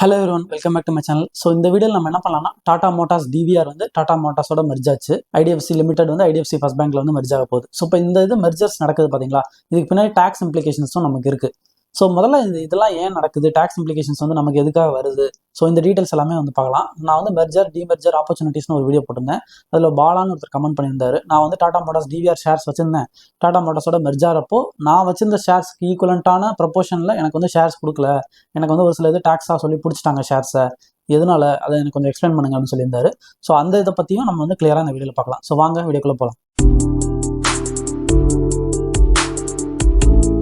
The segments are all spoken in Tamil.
Hello everyone, welcome back to my channel. So இந்த வீடியோவில் நம்ம என்ன பண்ணலாம்னா டாடா மோட்டார்ஸ் டிவிஆர் வந்து டாடா மோட்டார்ஸோட மெர்ஜ் ஆச்சு. ஐடிஎஃப்சி லிமிடெட் வந்து ஐடிஎஃப்சி ஃபர்ஸ்ட் பேங்க்ல வந்து மெர்ஜ் ஆக போகுது. ஸோ இப்போ இந்த மெர்ஜர்ஸ் நடக்குது பார்த்தீங்களா, இதுக்கு பின்னாடி டேக்ஸ் இம்ப்ளிகேஷன்ஸும் நமக்கு இருக்குது. ஸோ முதல்ல இதெல்லாம் ஏன் நடக்குது, டேக்ஸ் இம்ப்ளிகேஷன்ஸ் வந்து நமக்கு எதுக்காக வருது, ஸோ இந்த டீட்டெயில்ஸ் எல்லாமே வந்து பார்க்கலாம். நான் வந்து மெர்ஜர் டிமெர்ஜர் ஆப்பர்ச்சுனிட்டிஸ்னு ஒரு வீடியோ போட்டிருந்தேன். அதில் பாலான்னு ஒருத்தர் கமெண்ட் பண்ணியிருந்தாரு. நான் வந்து டாடா மோட்டார்ஸ் டிவிஆர் ஷேர்ஸ் வச்சிருந்தேன். டாடா மோட்டார்ஸோட மெர்ஜர் அப்போ நான் வச்சிருந்த ஷேர்ஸ்க்கு ஈக்குவலண்ட்டான ப்ரொபோஷனில் எனக்கு வந்து ஷேர்ஸ் கொடுக்கல, எனக்கு வந்து ஒரு சில இது டேக்ஸாக சொல்லி பிடிச்சிட்டாங்க ஷேர்ஸை, எதனால அதை எனக்கு கொஞ்சம் எக்ஸ்பிளைன் பண்ணுங்க அப்படின்னு சொல்லியிருந்தாரு. ஸோ அந்த இதை பற்றியும் நம்ம வந்து கிளியராக இந்த வீடியோவில் பார்க்கலாம். ஸோ வாங்க வீடியோக்குள்ளே போகலாம்.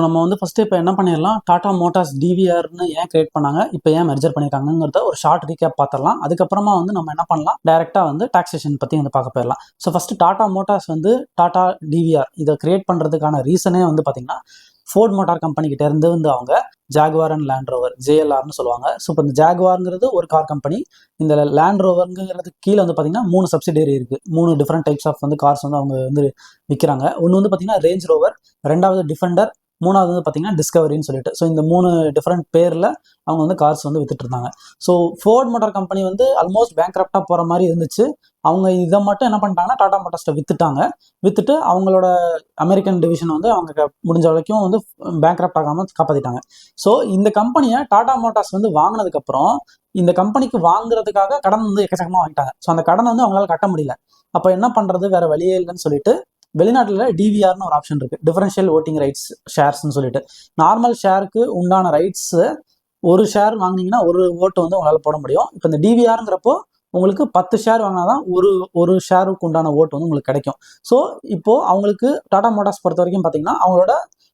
நம்ம வந்து ஃபஸ்ட்டு இப்போ என்ன பண்ணிடலாம், டாடா மோட்டார்ஸ் டிவிஆர்னு ஏன் கிரியேட் பண்ணாங்க, இப்போ ஏன் மெர்ஜர் பண்ணியிருக்காங்கிறத ஒரு ஷார்ட் ரீகேப் பார்த்துடலாம். அதுக்கப்புறமா வந்து நம்ம என்ன பண்ணலாம், டைரெக்டாக வந்து டாக்ஸேஷன் பற்றி வந்து பார்க்க போயிடலாம். ஸோ ஃபஸ்ட்டு டாடா மோட்டார்ஸ் வந்து டாடா டிவிஆர் இதை கிரியேட் பண்ணுறதுக்கான ரீசனே வந்து பார்த்திங்கன்னா, ஃபோர்ட் மோட்டார் கம்பெனிக்கிட்ட இருந்து வந்து அவங்க ஜாகுவார் அண்ட் லேண்ட் ரோவர் ஜேஎல்ஆர்னு சொல்லுவாங்க. ஸோ இப்போ இந்த ஜாகுவார்ங்கிறது ஒரு கார் கம்பெனி, இந்த லேண்ட் ரோவருங்கிறது கீழே வந்து பார்த்தீங்கன்னா 3 சப்சிடரி இருக்குது. 3 டிஃப்ரெண்ட் டைப்ஸ் ஆஃப் வந்து கார்ஸ் வந்து அவங்க வந்து விற்கிறாங்க. ஒன்று வந்து பார்த்தீங்கன்னா ரேஞ்ச் ரோவர், ரெண்டாவது டிஃபெண்டர், மூணாவது வந்து பார்த்தீங்கன்னா டிஸ்கவரின்னு சொல்லிட்டு. ஸோ இந்த 3 டிஃப்ரெண்ட் பேரில் அவங்க வந்து கார்ஸ் வந்து வித்துட்டு இருந்தாங்க. ஸோ ஃபோர்ட் மோட்டார் கம்பெனி வந்து ஆல்மோஸ்ட் பேங்க்ரப்டாக போகிற மாதிரி இருந்துச்சு. அவங்க இதை மட்டும் என்ன பண்ணிட்டாங்கன்னா டாடா மோட்டார்ஸ்ட்டை வித்துட்டு அவங்களோட அமெரிக்கன் டிவிஷன் வந்து அவங்க முடிஞ்ச வரைக்கும் வந்து பேங்க்ரப்ட் ஆகாமல் காப்பாற்றிட்டாங்க. ஸோ இந்த கம்பெனியை டாடா மோட்டார்ஸ் வந்து வாங்கினதுக்கப்புறம் இந்த கம்பெனிக்கு வாங்குறதுக்காக கடன் வந்து எக்கச்சக்கமாக வாங்கிட்டாங்க. ஸோ அந்த கடனை வந்து அவங்களால கட்ட முடியல. அப்போ என்ன பண்ணுறது, வேற வழியே இல்லைன்னு சொல்லிட்டு வெளிநாட்டில் டிவிஆர்னு ஒரு ஆப்ஷன் இருக்குது, டிஃபரன்ஷியல் ஓட்டிங் ரைட்ஸ் ஷேர்ஸ்ன்னு சொல்லிட்டு. நார்மல் ஷேருக்கு உண்டான ரைட்ஸு ஒரு ஷேர் வாங்கினீங்கன்னா ஒரு ஓட்டு வந்து உங்களால் போட முடியும். இப்போ இந்த டிவிஆருங்கிறப்போ உங்களுக்கு 10 ஷேர் வாங்கினா தான் ஒரு ஷேருக்கு உண்டான ஓட்டு வந்து உங்களுக்கு கிடைக்கும். ஸோ இப்போது அவங்களுக்கு டாடா மோட்டார்ஸ் பொறுத்த வரைக்கும் பார்த்தீங்கன்னா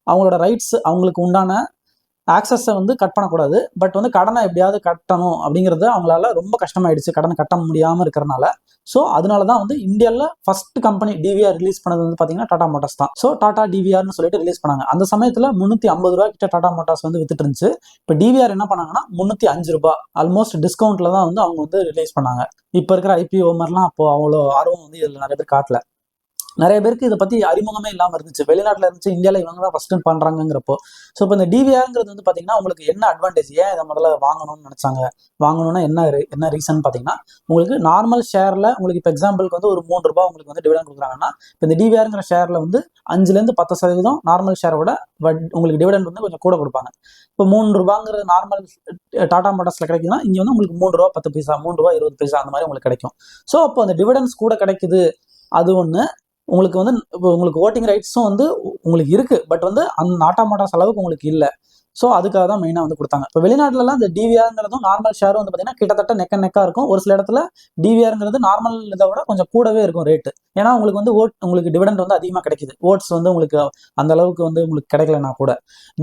அவங்களோட ரைட்ஸ், அவங்களுக்கு உண்டான ஆக்சஸை வந்து கட் பண்ணக்கூடாது. பட் வந்து கடனை எப்படியாவது கட்டணும் அப்படிங்கிறது அவங்களால ரொம்ப கஷ்டமாயிடுச்சு, கடனை கட்ட முடியாமல் இருக்கிறனால. ஸோ அதனால தான் வந்து இந்தியாவில் ஃபர்ஸ்ட் கம்பெனி டிவிஆர் ரிலீஸ் பண்ணது வந்து பார்த்தீங்கன்னா டாடா மோட்டார்ஸ் தான். ஸோ டாடா டிவிஆர்னு சொல்லிட்டு ரிலீஸ் பண்ணாங்க. அந்த சமயத்தில் 350 ரூபா கிட்ட டாடா மோட்டார்ஸ் வந்து வித்துட்டு இருந்துச்சு. இப்போ டிவிஆர் என்ன பண்ணாங்கன்னா 305 ரூபாய் ஆல்மோஸ்ட் டிஸ்கவுண்ட்ல தான் வந்து அவங்க வந்து ரிலீஸ் பண்ணாங்க. இப்போ இருக்கிற ஐபிஓ மாதிரிலாம் அப்போ அவ்வளோ ஆர்வம் வந்து இதில் நிறைய பேர் காட்டல. நிறைய பேருக்கு இதை பற்றி அறிமுகமே இல்லாமல் இருந்துச்சு. வெளிநாட்டில் இருந்துச்சு, இந்தியாவில் இவங்க தான் ஃபர்ஸ்ட் பண்ணுறாங்கிறப்போ. ஸோ இப்போ இந்த டிவிஆருங்கிறது வந்து பார்த்தீங்கன்னா உங்களுக்கு என்ன அட்வான்டேஜ், ஏன் இதை முதல்ல வாங்கணும்னு நினச்சாங்க, வாங்கணும்னா என்ன ரீசன் பார்த்தீங்கன்னா, உங்களுக்கு நார்மல் ஷேரில் உங்களுக்கு இப்போ எக்ஸாம்பிளுக்கு வந்து ஒரு 3 ரூபாய் உங்களுக்கு வந்து டிவிடன் கொடுக்குறாங்கன்னா, இப்போ இந்த டிவிஆருங்கிற ஷேரில் வந்து 5-10% நார்மல் ஷேரை விட உங்களுக்கு டிவிடன் வந்து கொஞ்சம் கூட கொடுப்பாங்க. இப்போ 3 ரூபாங்கிற நார்மல் டாடா மோட்டார்ஸில் கிடைக்குதுன்னா இங்கே வந்து உங்களுக்கு 3 ரூபா 10 பைசா, 3 ரூபா 20 பைசா அந்த மாதிரி உங்களுக்கு கிடைக்கும். ஸோ அப்போ அந்த டிவிடன்ஸ் கூட கிடைக்குது. அது ஒன்று. உங்களுக்கு வந்து உங்களுக்கு ஓட்டிங் ரைட்ஸும் வந்து உங்களுக்கு இருக்கு, பட் வந்து அந்த டாடா மோட்டார்ஸ் அளவுக்கு உங்களுக்கு இல்லை. ஸோ அதுக்காக தான் மெயினாக வந்து கொடுத்தாங்க. இப்போ வெளிநாட்டிலலாம் இந்த டிவிஆருங்கிறதும் நார்மல் ஷேரும் வந்து பார்த்தீங்கன்னா கிட்டத்தட்ட நெக்கா இருக்கும். ஒரு சில இடத்துல டிவிஆருங்கிறது நார்மல் இதை விட கொஞ்சம் கூடவே இருக்கும் ரேட்டு. ஏன்னா உங்களுக்கு வந்து உங்களுக்கு டிவிடெண்ட் வந்து அதிகமாக கிடைக்குது. ஓட்ஸ் வந்து உங்களுக்கு அந்த அளவுக்கு வந்து உங்களுக்கு கிடைக்கலன்னா கூட.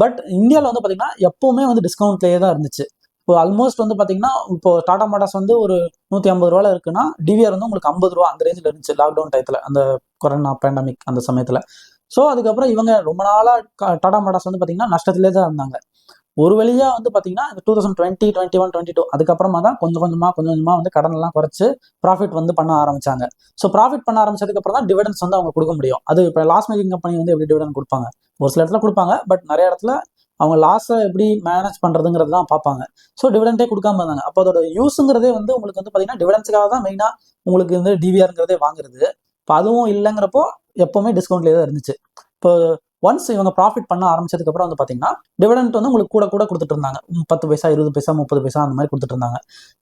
பட் இந்தியாவில் வந்து பார்த்தீங்கன்னா எப்பவுமே வந்து டிஸ்கவுண்ட்லேயே தான் இருந்துச்சு. இப்போ ஆல்மோஸ்ட் வந்து பார்த்தீங்கன்னா இப்போ டாடா மோட்டார்ஸ் வந்து ஒரு 150 ரூபாயில் இருக்குன்னா டிவிஆர் வந்து உங்களுக்கு 50 ரூபா அந்த ரேஞ்சில் இருந்துச்சு லாக்டவுன் டயத்தில், அந்த கொரோனா பேண்டமிக் அந்த சமயத்தில். ஸோ அதுக்கப்புறம் இவங்க ரொம்ப நாளாக டாடா மோட்டார்ஸ் வந்து பார்த்தீங்கன்னா நஷ்டத்திலே தான் இருந்தாங்க. ஒரு வழியாக வந்து பார்த்தீங்கன்னா 2020, 21, 22 அதுக்கப்புறமா தான் கொஞ்சம் கொஞ்சமாக வந்து கடனெல்லாம் குறைச்சு ப்ராஃபிட் வந்து பண்ண ஆரம்பிச்சாங்க. ஸோ ப்ராஃபிட் பண்ண ஆரம்பிச்சதுக்கப்புறம் தான் டிவிடன்ஸ் வந்து அவங்க கொடுக்க முடியும். அது இப்போ லாஸ் மேக்கிங் கம்பெனி வந்து எப்படி டிவிடன் கொடுப்பாங்க, ஒரு சில இடத்துல கொடுப்பாங்க, பட் நிறைய இடத்துல அவங்க லாஸை எப்படி மேனேஜ் பண்ணுறதுங்கிறது தான் பார்ப்பாங்க. ஸோ டிவிடெண்டே கொடுக்காம இருந்தாங்க. அப்போ அதோட யூஸுங்கிறதே வந்து உங்களுக்கு வந்து பார்த்தீங்கன்னா டிவிடன்ஸுக்காக தான் மெயினாக உங்களுக்கு வந்து டிவிஆருங்கிறதே வாங்குறது. இப்போ அதுவும் இல்லைங்கிறப்போ எப்போவுமே டிஸ்கவுண்ட்லேயே தான் இருந்துச்சு. இப்போ ஒன்ஸ் இவங்க ப்ராஃபிட் பண்ண ஆரம்பிச்சதுக்கப்புறம் வந்து பார்த்தீங்கன்னா டிவிடெண்ட் வந்து உங்களுக்கு கூட கொடுத்துட்டு இருந்தாங்க. 10 பைசா, 20 பைசா, 30 பைசா அந்த மாதிரி கொடுத்துட்டு இருந்தாங்க.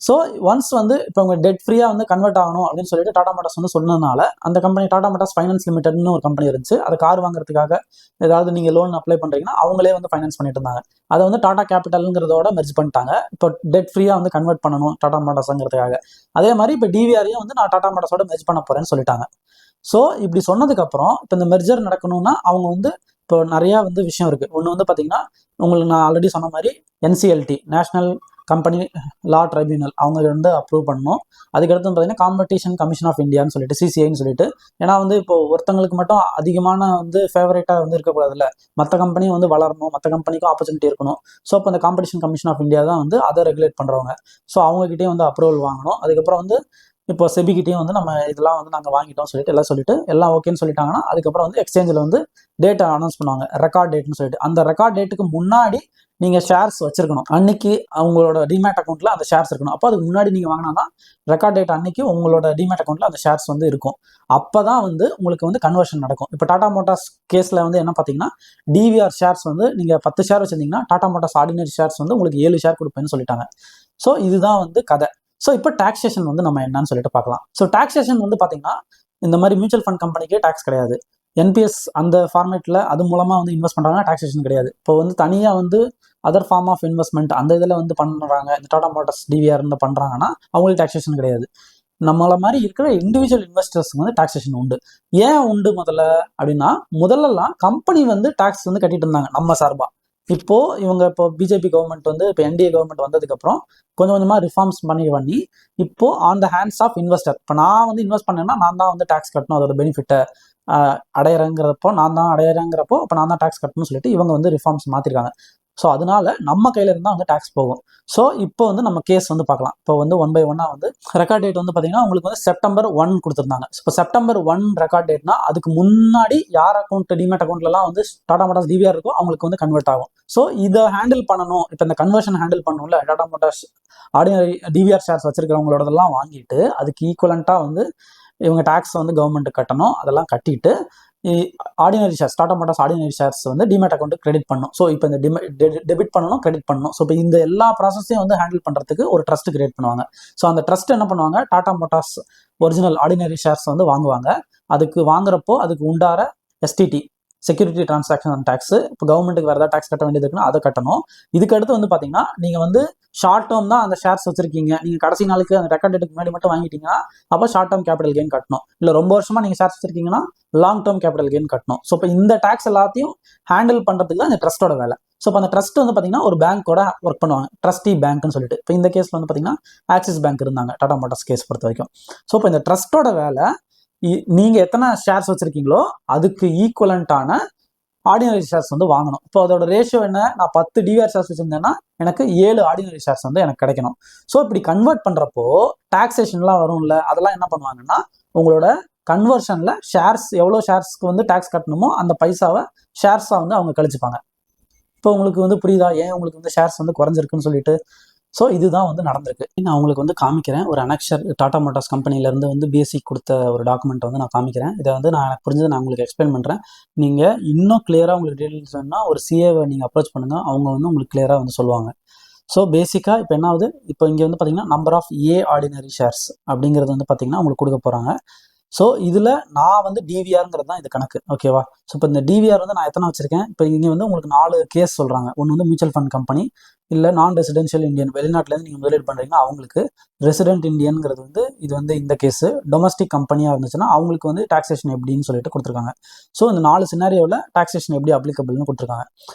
ஸோ ஒன்ஸ் வந்து இப்போ உங்க டெட் ஃப்ரீயாக வந்து கன்வெர்ட் ஆகணும் அப்படின்னு சொல்லிட்டு டாடா மோட்டார்ஸ் வந்து சொன்னதுனால அந்த கம்பெனி டாடா மோட்டார்ஸ் ஃபைனான்ஸ் லிமிடெட்னு ஒரு கம்பெனி இருந்துச்சு. அது கார் வாங்குறதுக்காக ஏதாவது நீங்கள் லோன் அப்ளை பண்ணுறீங்கன்னா அவங்களே வந்து ஃபைனான்ஸ் பண்ணிட்டு இருந்தாங்க. அதை வந்து டாடா கேபிட்டலுங்கிறதோட மெர்ஜ் பண்ணிட்டாங்க. இப்போ டெட் ஃப்ரீயாக வந்து கன்வெர்ட் பண்ணணும் டாடா மோட்டார்ஸுங்கிறதுக்காக. அதே மாதிரி இப்போ டிவிஆரையும் வந்து நான் டாடா மோட்டார்ஸோட மெர்ஜ் பண்ண போறேன்னு சொல்லிட்டாங்க. ஸோ இப்படி சொன்னதுக்கப்புறம் இப்போ இந்த மெர்ஜர் நடக்கணும்னா அவங்க வந்து இப்போ நிறையா வந்து விஷயம் இருக்குது. ஒன்று வந்து பார்த்தீங்கன்னா உங்களுக்கு நான் ஆல்ரெடி சொன்ன மாதிரி NCLT நேஷனல் கம்பெனி லா ட்ரைபியூனல் அவங்க வந்து அப்ரூவ் பண்ணணும். அதுக்கடுத்து பார்த்தீங்கன்னா காம்படிஷன் கமிஷன் ஆஃப் இந்தியான்னு சொல்லிட்டு CCIன்னு சொல்லிட்டு. ஏன்னா வந்து இப்போ ஒருத்தங்களுக்கு மட்டும் அதிகமான வந்து ஃபேவரேட்டாக வந்து இருக்கக்கூடாதுல்ல, மற்ற கம்பெனியும் வந்து வளரணும், மற்ற கம்பெனிக்கும் ஆப்பர்ச்சுனிட்டி இருக்கணும். ஸோ அப்போ அந்த காம்படிஷன் கமிஷன் ஆஃப் இந்தியா தான் வந்து அதை ரெகுலேட் பண்ணுறவங்க. ஸோ அவங்ககிட்டே வந்து அப்ரூவல் வாங்கணும். அதுக்கப்புறம் வந்து இப்போ செபிகிட்டையும் வந்து நம்ம இதெல்லாம் வந்து நாங்கள் வாங்கிட்டோம் சொல்லிட்டு எல்லாம் ஓகேன்னு சொல்லிட்டாங்கன்னா அதுக்கப்புறம் வந்து எக்ஸ்சேஞ்சில் வந்து டேட்டை அனௌன்ஸ் பண்ணுவாங்க, ரெக்கார்ட் டேட்னு சொல்லிட்டு. அந்த ரெக்கார்ட் டேட்டுக்கு முன்னாடி நீங்கள் ஷேர்ஸ் வச்சிருக்கணும். அன்னைக்கு அவங்களோட டிமேட் அக்கௌண்ட்டில் அந்த ஷேர்ஸ் இருக்கணும். அப்போ அதுக்கு முன்னாடி நீங்கள் வாங்கினா ரெக்கார்ட் டேட் அன்னைக்கு உங்களோட டிமேட் அக்கௌண்ட்டில் அந்த ஷேர்ஸ் வந்து இருக்கும். அப்போ தான் வந்து உங்களுக்கு வந்து கன்வர்ஷன் நடக்கும். இப்போ டாடா மோட்டார்ஸ் கேஸில் வந்து என்ன பார்த்தீங்கன்னா டிவிஆர் ஷேர்ஸ் வந்து நீங்கள் 10 ஷேர் வச்சிருந்தீங்கன்னா டாடா மோட்டார்ஸ் ஆர்டினரி ஷேர்ஸ் வந்து உங்களுக்கு 7 ஷேர் கொடுப்பேன்னு சொல்லிட்டாங்க. ஸோ இதுதான் வந்து கதை. ஸோ இப்போ டாக்ஸேஷன் வந்து நம்ம என்னன்னு சொல்லிட்டு பார்க்கலாம். ஸோ டாக்ஸேஷன் வந்து பார்த்தீங்கன்னா இந்த மாதிரி மியூச்சுவல் ஃபண்ட் கம்பெனிக்கே டாக்ஸ் கிடையாது. என்பிஎஸ் அந்த ஃபார்மேட்டில் அது மூலமாக வந்து இன்வெஸ்ட் பண்ணுறாங்கன்னா டாக்ஸேஷன் கிடையாது. இப்போ வந்து தனியாக வந்து அதர் ஃபார்ம் ஆஃப் இன்வெஸ்ட்மெண்ட் அந்த இதில் வந்து பண்ணுறாங்க, இந்த டாடா மோட்டார்ஸ் டிவிஆர் இருந்து பண்ணுறாங்கன்னா அவங்களுக்கு டாக்ஸேஷன் கிடையாது. நம்மள மாதிரி இருக்கிற இண்டிவிஜுவல் இன்வெஸ்டர்ஸ்க்கு வந்து டாக்ஸேஷன் உண்டு. ஏன் உண்டு முதல்ல அப்படின்னா, முதல்லலாம் கம்பெனி வந்து டாக்ஸ் வந்து கட்டிட்டு இருந்தாங்க நம்ம சார்பா. இப்போ பிஜேபி கவர்மெண்ட் வந்து இப்போ என்டிஏ கவர்மெண்ட் வந்ததுக்கப்புறம் கொஞ்சம் கொஞ்சமாக ரிஃபார்ம்ஸ் பண்ணி இப்போ on the hands of investor. இப்போ நான் வந்து இன்வெஸ்ட் பண்ணேன்னா நான் தான் வந்து டாக்ஸ் கட்டணும், அதோட பெனிஃபிட்டை அடையிறங்கிறப்போ நான் தான் டாக்ஸ் கட்டணும்னு சொல்லிட்டு இவங்க வந்து ரிஃபார்ம்ஸ் மாற்றிருக்காங்க. ஸோ அதனால நம்ம கையில இருந்தால் வந்து டாக்ஸ் போகும். ஸோ இப்போ வந்து நம்ம கேஸ் வந்து பார்க்கலாம். இப்போ வந்து 1 by 1 வந்து ரெக்கார்ட் டேட் வந்து பார்த்தீங்கன்னா உங்களுக்கு வந்து September 1 கொடுத்துருந்தாங்க. இப்போ September 1 ரெக்கார்ட் டேட்னா அதுக்கு முன்னாடி யார் அக்கௌண்ட் டிமேட் அக்கௌண்ட்லாம் வந்து டாடா மோட்டார்ஸ் டிவிஆர் இருக்கோ அவங்களுக்கு வந்து கன்வெர்ட் ஆகும். ஸோ இதை ஹேண்டில் பண்ணணும். இப்போ இந்த கன்வர்ஷன் ஹேண்டில் பண்ணணும்ல, Tata Motors ordinary DVR shares வச்சிருக்கிறவங்களோடதெல்லாம் வாங்கிட்டு அதுக்கு ஈக்குவலண்ட்டாக வந்து இவங்க டாக்ஸ் வந்து கவர்மெண்ட் கட்டணும். அதெல்லாம் கட்டிட்டு ordinary shares Tata Motors ordinary shares வந்து டிமேட் அக்கௌண்ட்டுக்கு கிரெடிட் பண்ணணும். ஸோ இப்போ இந்த டெபிட் பண்ணணும், கிரெடிட் பண்ணணும். ஸோ இப்போ இந்த எல்லா ப்ராசஸையும் வந்து ஹேண்டில் பண்ணுறதுக்கு ஒரு ட்ரஸ்ட் கிரியேட் பண்ணுவாங்க. ஸோ அந்த ட்ரஸ்ட் என்ன பண்ணுவாங்க, Tata Motors original ordinary shares வந்து வாங்குவாங்க. அதுக்கு வாங்குறப்போ அதுக்கு உண்டார எஸ்டிடி செக்யூரிட்டி டிரான்சாக்ஷன் டேக்ஸ், இப்போ கவர்மெண்ட்டுக்கு வேறு ஏதாவது டேக்ஸ் கட்ட வேண்டியது இருக்குன்னா அதை கட்டணும். இதுக்கு அடுத்து வந்து பார்த்தீங்கன்னா நீங்கள் வந்து ஷார்ட் டேர்ம் தான் அந்த ஷேர்ஸ் வச்சிருக்கீங்க, நீங்கள் கடைசி நாளுக்கு அந்த ரெக்கார்ட் டேட்டுக்கு முன்னாடி மட்டும் வாங்கிட்டீங்கன்னா அப்போ ஷார்ட் டேர்ம் கேபிட்டல் கெயின் கட்டணும். இல்லை ரொம்ப வருஷமா நீங்கள் ஷேர்ஸ் வச்சிருக்கீங்கன்னா லாங் டேர்ம் கேபிட்டல் கெயின் கட்டணும். ஸோ இப்போ இந்த டேக்ஸ் எல்லாத்தையும் ஹேண்டில் பண்ணுறதுக்கு தான் இந்த ட்ரஸ்ட்டோட வேலை. ஸோ இப்போ அந்த ட்ரஸ்ட் வந்து பார்த்தீங்கன்னா ஒரு பேங்க்கோட ஒர்க் பண்ணுவாங்க, ட்ரஸ்டி பேங்க்னு சொல்லிட்டு. இப்போ இந்த கேஸில் வந்து பார்த்தீங்கன்னா ஆக்சிஸ் பேங்க் இருந்தாங்க டாடா மோட்டார்ஸ் கேஸ் பொறுத்த வரைக்கும். ஸோ இப்போ இந்த ட்ரஸ்ட்டோட வேலை நீங்கள் எத்தனை ஷேர்ஸ் வச்சிருக்கீங்களோ அதுக்கு ஈக்குவலண்ட்டான ஆர்டினரி ஷேர்ஸ் வந்து வாங்கணும். இப்போ அதோட ரேஷியோ என்ன, நான் 10 டிவிஆர் ஷேர்ஸ் வச்சிருந்தேன்னா எனக்கு 7 ஆர்டினரி ஷேர்ஸ் வந்து எனக்கு கிடைக்கணும். ஸோ இப்படி கன்வெர்ட் பண்ணுறப்போ டாக்ஸேஷன்லாம் வரும்ல, அதெல்லாம் என்ன பண்ணுவாங்கன்னா உங்களோட கன்வர்ஷனில் ஷேர்ஸ் எவ்வளோ ஷேர்ஸ்க்கு வந்து டேக்ஸ் கட்டணுமோ அந்த பைசாவை ஷேர்ஸாக வந்து அவங்க கழிச்சுப்பாங்க. இப்போ உங்களுக்கு வந்து புரியுதா ஏன் உங்களுக்கு வந்து ஷேர்ஸ் வந்து குறைஞ்சிருக்குன்னு சொல்லிட்டு. ஸோ இதுதான் வந்து நடந்திருக்கு. நான் உங்களுக்கு வந்து காமிக்கிறேன். ஒரு அனெக்ஷர் டாடா மோட்டார்ஸ் கம்பெனிலேருந்து வந்து பேசிக் கொடுத்த ஒரு டாக்குமெண்ட் வந்து நான் காமிக்கிறேன். இதை வந்து எனக்கு புரிஞ்சது நான் உங்களுக்கு எக்ஸ்பிளைன் பண்ணுறேன். நீங்கள் இன்னும் கிளியராக உங்களுக்கு டீட்டெயில்ஸ் வேணும்னா ஒரு சிஏவை நீங்கள் அப்ரோச் பண்ணுங்கள், அவங்க வந்து உங்களுக்கு கிளியராக வந்து சொல்லுவாங்க. ஸோ பேசிக்காக இப்போ என்ன ஆகுது, இப்போ இங்கே வந்து பார்த்தீங்கன்னா நம்பர் ஆஃப் ஆர்டினரி ஷேர்ஸ் அப்படிங்கிறது வந்து பார்த்தீங்கன்னா உங்களுக்கு கொடுக்க போகிறாங்க. ஸோ இதில் நான் வந்து டிவிஆருங்கிறது தான் இது கணக்கு, ஓகேவா. ஸோ இப்போ இந்த டிவிஆர் வந்து நான் எத்தனை வச்சிருக்கேன், இப்போ இங்கே வந்து உங்களுக்கு 4 கேஸ் சொல்கிறாங்க. ஒன்று வந்து மியூச்சுவல் ஃபண்ட் கம்பெனி, இல்லை நான் ரெசிடென்ஷியல் இந்தியன், வெளிநாட்டிலேருந்து நீங்கள் முதலீடு பண்ணுறீங்கன்னா அவங்களுக்கு. ரெசிடென்ட் இந்தியன்கிறது வந்து இது வந்து இந்த கேஸு. டொமஸ்டிக் கம்பெனியாக இருந்துச்சுன்னா அவங்களுக்கு வந்து டாக்ஸேஷன் எப்படின்னு சொல்லிட்டு கொடுத்துருக்காங்க. ஸோ இந்த 4 சினாரியோவில் டாக்ஸேஷன் எப்படி அப்ளிகபிள்னு கொடுத்துருக்காங்க.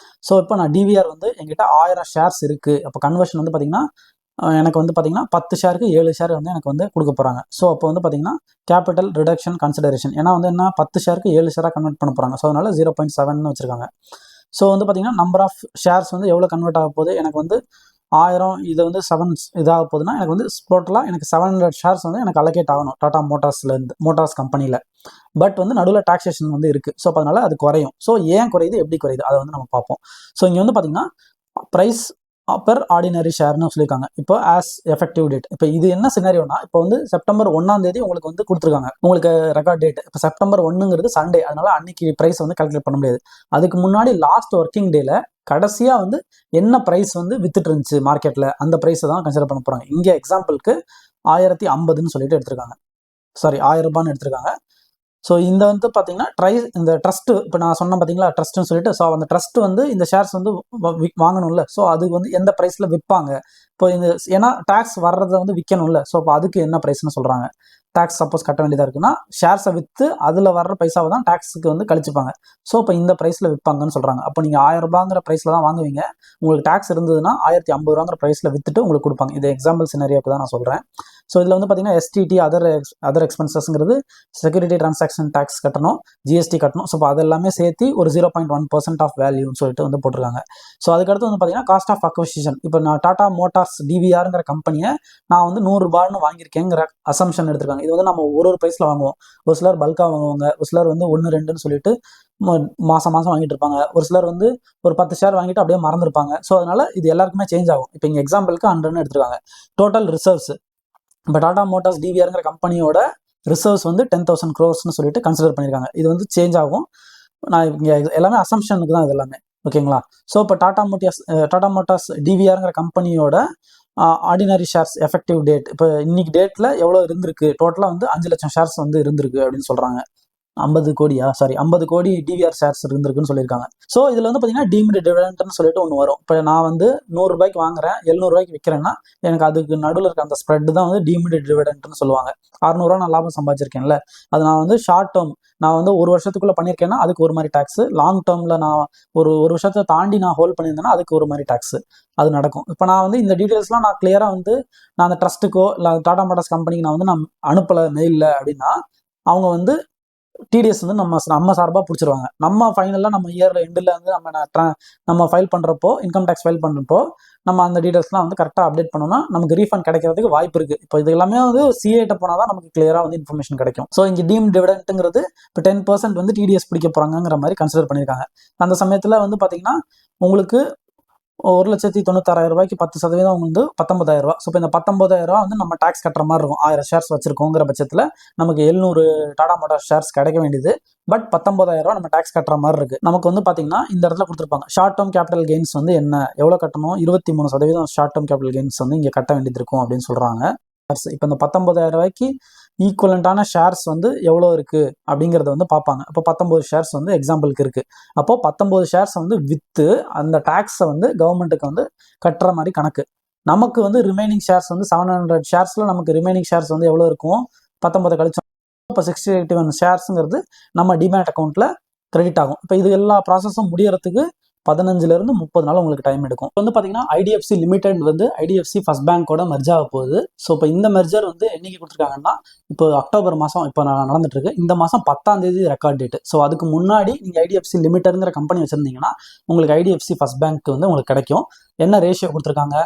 ஸோ இப்போ நான் டிவிஆர் வந்து எங்கிட்ட 1000 ஷேர்ஸ் இருக்குது. அப்போ கன்வர்ஷன் வந்து பார்த்தீங்கன்னா எனக்கு வந்து பார்த்தீங்கன்னா 10 ஷேருக்கு 7 ஷேர் வந்து எனக்கு வந்து கொடுக்க போகிறாங்க. ஸோ அப்போ வந்து பார்த்தீங்கன்னா கேபிட்டல் ரிடக்ஷன் கன்சிடரேஷன், ஏன்னா வந்து என்ன 10 ஷேருக்கு 7 ஷேராக கன்வெர்ட் பண்ண போகிறாங்க. ஸோ அதனால 0.7 வச்சுருக்காங்க. ஸோ வந்து பார்த்தீங்கன்னா நம்பர் ஆஃப் ஷேர்ஸ் வந்து எவ்வளோ கன்வெர்ட் ஆக போகுது, எனக்கு வந்து 1000 இது வந்து 7 இதாக போகுதுன்னா எனக்கு வந்து டோட்டலாக எனக்கு 700 ஷேர்ஸ் வந்து எனக்கு அலோகேட் ஆகணும் டாடா மோட்டார்ஸ் கம்பெனியில். பட் வந்து நடுவில் டாக்ஸேஷன் வந்து இருக்குது. ஸோ அதனால அது குறையும். ஸோ ஏன் குறையுது, எப்படி குறையுது, அதை வந்து நம்ம பார்ப்போம். ஸோ இங்கே வந்து பார்த்தீங்கன்னா ப்ரைஸ் பெர் ஆர்டினரி ஷேர்னு சொல்லியிருக்காங்க. இப்போ ஆஸ் எஃபெக்டிவ் டேட், இப்போ இது என்ன சினாரியோனா, இப்போ வந்து September 1 உங்களுக்கு வந்து கொடுத்துருக்காங்க உங்களுக்கு ரெக்கார்ட் டேட். இப்போ September 1 சண்டே, அதனால அன்னைக்கு ப்ரைஸ் வந்து கால்குலேட் பண்ண முடியாது. அதுக்கு முன்னாடி லாஸ்ட் ஒர்க்கிங் டேல கடைசியாக வந்து என்ன ப்ரைஸ் வந்து வித்துட்டு இருந்துச்சு மார்க்கெட்டில், அந்த ப்ரைஸை தான் கன்சிடர் பண்ண போகிறாங்க. இங்கே எக்ஸாம்பிளுக்கு 1050 சொல்லிட்டு எடுத்திருக்காங்க, சாரி 1000 ரூபான்னு எடுத்திருக்காங்க. ஸோ இந்த வந்து பார்த்தீங்கன்னா இந்த ட்ரஸ்ட்டு, இப்போ நான் சொன்னேன் பார்த்தீங்களா ட்ரஸ்ட்டுன்னு சொல்லிட்டு. ஸோ அந்த ட்ரஸ்ட் வந்து இந்த ஷேர்ஸ் வந்து வாங்கணும்ல. ஸோ அதுக்கு வந்து எந்த ப்ரைஸில் விற்பாங்க, இப்போ இந்த ஏன்னா டேக்ஸ் வர்றதை வந்து விற்கணும்ல. ஸோ அப்போ அதுக்கு என்ன ப்ரைஸ்னு சொல்கிறாங்க. டேக்ஸ் சப்போஸ் கட்ட வேண்டியதாக இருக்குன்னா ஷேர்ஸை விற்று அதில் வர்ற பைசாவை தான் டேக்ஸுக்கு வந்து கழிச்சுப்பாங்க. ஸோ இப்போ இந்த ப்ரைஸில் விற்பாங்கன்னு சொல்கிறாங்க. அப்போ நீங்கள் 1000 ரூபாங்கிற ப்ரைஸில் தான் வாங்குவீங்க. உங்களுக்கு டேக்ஸ் இருந்ததுன்னா 1050 ரூபாங்கிற ப்ரைஸில் விற்றுட்டு உங்களுக்கு கொடுப்பாங்க. இது எக்ஸாம்பிள் சினாரியோக்கு தான் நான் சொல்கிறேன். ஸோ இதில் வந்து பார்த்தீங்கன்னா எஸ்டிடி அதர் எக்ஸ்பென்சஸ்ங்கிறது செக்யூரிட்டி டிரான்சாக்ஷன் டேக்ஸ் கட்டணும், ஜிஎஸ்டி கட்டணும். ஸோ இப்போ அதெல்லாமே சேர்த்து ஒரு 0.1% ஆஃப் வேல்யூன்னு சொல்லிட்டு வந்து போட்டிருக்காங்க. ஸோ அதுக்கடுத்து வந்து பார்த்தீங்கன்னா காஸ்ட் ஆஃப் அக்விசிஷன். இப்போ நான் டாடா மோட்டார்ஸ் டிவிஆருங்கிற கம்பெனியை நான் வந்து 100 ரூபான்னு வாங்கியிருக்கேங்கிற அசம்ஷன் எடுத்துருக்காங்க. இது வந்து நம்ம ஒரு ப்ரைஸில் வாங்குவோம். ஒரு சிலர் பல்காக வாங்குவாங்க, ஒரு சிலர் வந்து 1, 2ன்னு சொல்லிட்டு மாதம் வாங்கிட்டு இருப்பாங்க. ஒரு சிலர் வந்து ஒரு 10 ஷேர் வாங்கிட்டு அப்படியே மறந்துருப்பாங்க. ஸோ அதனால இது எல்லாருக்குமே சேஞ்ச் ஆகும். இப்போ இங்கே எக்ஸாம்பிளுக்கு 100ன்னு எடுத்துருக்காங்க. டோட்டல் ரிசர்வ்ஸ் இப்போ டாடா மோட்டார்ஸ் டிவிஆருங்கிற கம்பெனியோட ரிசர்வ்ஸ் வந்து 10,000 crores சொல்லிட்டு கன்சிடர் பண்ணியிருக்காங்க. இது வந்து சேஞ்ச் ஆகும். நான் இங்கே எல்லாமே அசம்ஷனுக்கு தான் இது எல்லாமே, ஓகேங்களா? ஸோ இப்போ டாடா மோட்டார்ஸ் டிவிஆருங்கிற கம்பெனியோட ஆர்டினரி ஷேர்ஸ் எஃபெக்டிவ் டேட் இப்போ இன்னைக்கு டேட்டில் எவ்வளோ இருந்திருக்கு, டோட்டலாக வந்து 5 லட்சம் ஷேர்ஸ் வந்து இருந்திருக்கு அப்படின்னு சொல்கிறாங்க. 50 கோடி டிவிஆர் ஷேர்ஸ் இருந்திருக்குன்னு சொல்லியிருக்காங்க. ஸோ இதில் வந்து பார்த்தீங்கன்னா டீம்டு டிவிடெண்ட்னு சொல்லிட்டு ஒன்று வரும். இப்போ நான் வந்து 100 ரூபாய்க்கு வாங்குறேன், 700 ரூபாய்க்கு விற்கிறேன்னா எனக்கு அதுக்கு நடுவில் இருக்க அந்த ஸ்ப்ரெட் தான் வந்து டீம்டு டிவிடெண்ட்னு சொல்லுவாங்க. 600 ரூபா நான் லாபம் சம்பாதிச்சிருக்கேன்ல, அது நான் வந்து ஷார்ட் டேர்ம் நான் வந்து 1 வருஷத்துக்குள்ளே பண்ணியிருக்கேன்னா அதுக்கு ஒரு மாதிரி டேக்ஸ், லாங் டேர்மில் நான் ஒரு வருஷத்தை தாண்டி நான் ஹோல்ட் பண்ணியிருந்தேன்னா அதுக்கு ஒரு மாதிரி டேக்ஸ் அது நடக்கும். இப்போ நான் வந்து இந்த டீட்டெயில்ஸ்லாம் நான் கிளியராக வந்து நான் அந்த ட்ரஸ்ட்டுக்கோ இல்லை டாடா மோட்டார்ஸ் கம்பெனிக்கு நான் அனுப்பலை மெயிலில் அப்படின்னா அவங்க வந்து டிடிஎஸ் வந்து நம்ம சார்பாக பிடிச்சிருவாங்க. நம்ம ஃபைனலாக நம்ம இயர் எண்டில் வந்து நம்ம ஃபைல் பண்ணுறப்போ, இன்கம் டேக்ஸ் ஃபைல் பண்ணுறப்போ நம்ம அந்த டீட்டெயில்ஸ்லாம் வந்து கரெக்டாக அப்டேட் பண்ணோம்னா நமக்கு ரீஃபண்ட் கிடைக்கிறதுக்கு வாய்ப்பு இருக்குது. இப்போ இது எல்லாமே வந்து சிஏட்ட போனால் தான் நமக்கு கிளியராக வந்து இன்ஃபர்மேஷன் கிடைக்கும். ஸோ இங்கே டீம் டிவிடெண்ட்டுங்கிறது இப்போ 10% வந்து டிடிஎஸ் பிடிக்க போகிறாங்கிற மாதிரி கன்சிடர் பண்ணியிருக்காங்க. அந்த சமயத்தில் வந்து பார்த்தீங்கன்னா உங்களுக்கு 1,96,000 ரூபாய்க்கு 10% வந்து 19,000 ரூபா. ஸோ இப்போ இந்த 19,000 ரூபா வந்து நம்ம டேக்ஸ் கட்டுற மாதிரி இருக்கும். 1000 ஷேர்ஸ் வச்சிருக்கோங்கிற பட்சத்தில் நமக்கு 700 டாடா மோட்டார்ஸ் ஷேர்ஸ் கிடைக்க வேண்டியது. பட் 19,000 ரூபா நம்ம டேக்ஸ் கட்டுற மாதிரி இருக்கு. நமக்கு வந்து பார்த்தீங்கன்னா இந்த இடத்துல கொடுத்துருப்பாங்க ஷார்ட் டேர்ம் கேபிட்டல் கெயின்ஸ் வந்து என்ன, எவ்வளோ கட்டணும், 23% ஷார்ட் டேர்ம் கேபிட்டல் கெயின்ஸ் வந்து இங்கே கட்ட வேண்டியது இருக்கும் அப்படின்னு சொல்கிறாங்க. இப்போ இந்த 19,000 ரூபாய்க்கு ஈக்குவலண்டான ஷேர்ஸ் வந்து எவ்வளோ இருக்குது அப்படிங்கிறத வந்து பார்ப்பாங்க. அப்போ 19 ஷேர்ஸ் வந்து எக்ஸாம்பிளுக்கு இருக்குது. அப்போது 19 ஷேர்ஸ் வந்து விற்று அந்த டேக்ஸை வந்து கவர்மெண்ட்டுக்கு வந்து கட்டுற மாதிரி கணக்கு. நமக்கு வந்து ரிமைனிங் ஷேர்ஸ் வந்து 700 ஷேர்ஸில் நமக்கு ரிமைனிங் ஷேர்ஸ் வந்து எவ்வளோ இருக்கும், 19 கழிச்சோம். இப்போ 61 ஷேர்ஸுங்கிறது நம்ம டிமேட் அக்கௌண்ட்டில் கிரெடிட் ஆகும். இப்போ இது எல்லா ப்ராசஸும் முடியறதுக்கு 15 to 30 நாள் உங்களுக்கு டைம் எடுக்கும். இப்போ வந்து பார்த்தீங்கன்னா ஐடிஎஃப்சி லிமிடெட் வந்து ஐடிஎஃப்சி ஃபர்ஸ்ட் பேங்கோட மெர்ஜ் ஆக போகுது. ஸோ இப்போ இந்த மெர்ஜர் வந்து என்னைக்கு கொடுத்துருக்காங்கன்னா இப்போ அக்டோபர் மாதம் இப்போ நடந்துட்டு இருக்கு. இந்த மாதம் 10ஆம் தேதி ரெக்கார்ட் டேட். ஸோ அதுக்கு முன்னாடி நீங்கள் ஐடிஎஃப்சி லிமிடெட்ங்கிற கம்பெனி வச்சிருந்தீங்கன்னா உங்களுக்கு ஐடிஎஃப்சி ஃபர்ஸ்ட் பேங்க் வந்து உங்களுக்கு கிடைக்கும். என்ன ரேஷியோ கொடுத்துருக்காங்க,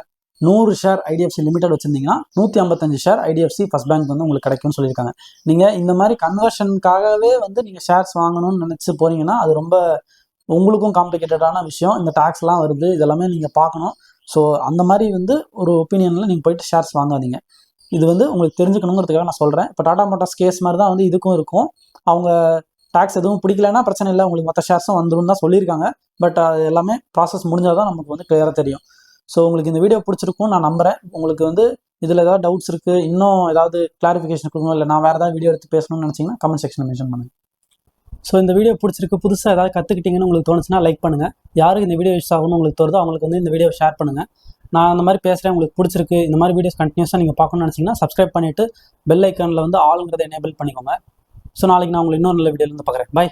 100 ஷேர் ஐடிஎஃப்சி லிமிடெட் வச்சிருந்தீங்கன்னா 155 ஷேர் ஐடிஎஃப்சி ஃபர்ஸ்ட் பேங்க் வந்து உங்களுக்கு கிடைக்கும்னு சொல்லியிருக்காங்க. நீங்கள் இந்த மாதிரி கன்வர்ஷனுக்காகவே வந்து நீங்கள் ஷேர்ஸ் வாங்கணும்னு நினச்சி போறீங்கன்னா அது ரொம்ப உங்களுக்கும் காம்ப்ளிகேட்டடான விஷயம். இந்த டேக்ஸ்லாம் வருது, இதெல்லாமே நீங்கள் பார்க்கணும். ஸோ அந்த மாதிரி வந்து ஒரு ஒப்பீனியனில் நீங்கள் போயிட்டு ஷேர்ஸ் வாங்காதீங்க. இது வந்து உங்களுக்கு தெரிஞ்சுக்கணுங்கிறதுக்காக நான் சொல்கிறேன். இப்போ டாடா மோட்டார்ஸ் கேஸ் மாதிரி தான் வந்து இதுக்கும் இருக்கும். அவங்க டேக்ஸ் எதுவும் பிடிக்கலன்னா பிரச்சனை இல்லை, உங்களுக்கு மற்ற ஷேர்ஸும் வந்துடும் தான் சொல்லியிருக்காங்க. பட் அது எல்லாமே ப்ராசஸ் முடிஞ்சால் தான் நமக்கு வந்து கிளியராக தெரியும். ஸோ உங்களுக்கு இந்த வீடியோ பிடிச்சிருக்கும் நான் நம்புகிறேன். உங்களுக்கு வந்து இதில் ஏதாவது டவுட்ஸ் இருக்குது, இன்னும் ஏதாவது கிளாரிஃபிகேஷன் கொடுக்கணும், இல்லை நான் வேறு ஏதாவது வீடியோ எடுத்து பேசணும்னு நினச்சிங்கன்னா கமெண்ட் செக்ஷனில் மென்ஷன் பண்ணுங்கள். ஸோ இந்த வீடியோ பிடிச்சிருக்கு, புதுசாக ஏதாவது கற்றுக்கிட்டீங்கன்னு உங்களுக்கு தோணுச்சுன்னா லைக் பண்ணுங்கள். யாருக்கு இந்த வீடியோ யூஸ் ஆகணும்னு உங்களுக்கு தோணுதோ அவங்களுக்கு வந்து இந்த வீடியோ ஷேர் பண்ணுங்கள். நான் அந்த மாதிரி பேசுகிறேன், உங்களுக்கு பிடிச்சிருக்கு, இந்த மாதிரி வீடியோஸ் கண்டினியூஸாக நீங்கள் பார்க்கணும்னு நினச்சிங்கன்னா சப்ஸ்கிரைப் பண்ணிவிட்டு பெல் ஐக்கானில் வந்து ஆளுங்கிறத எனேபிள் பண்ணிக்கோங்க. ஸோ நாளைக்கு நான் உங்களுக்கு இன்னொரு நல்ல வீடியோவில் வந்து பார்க்குறேன். பை.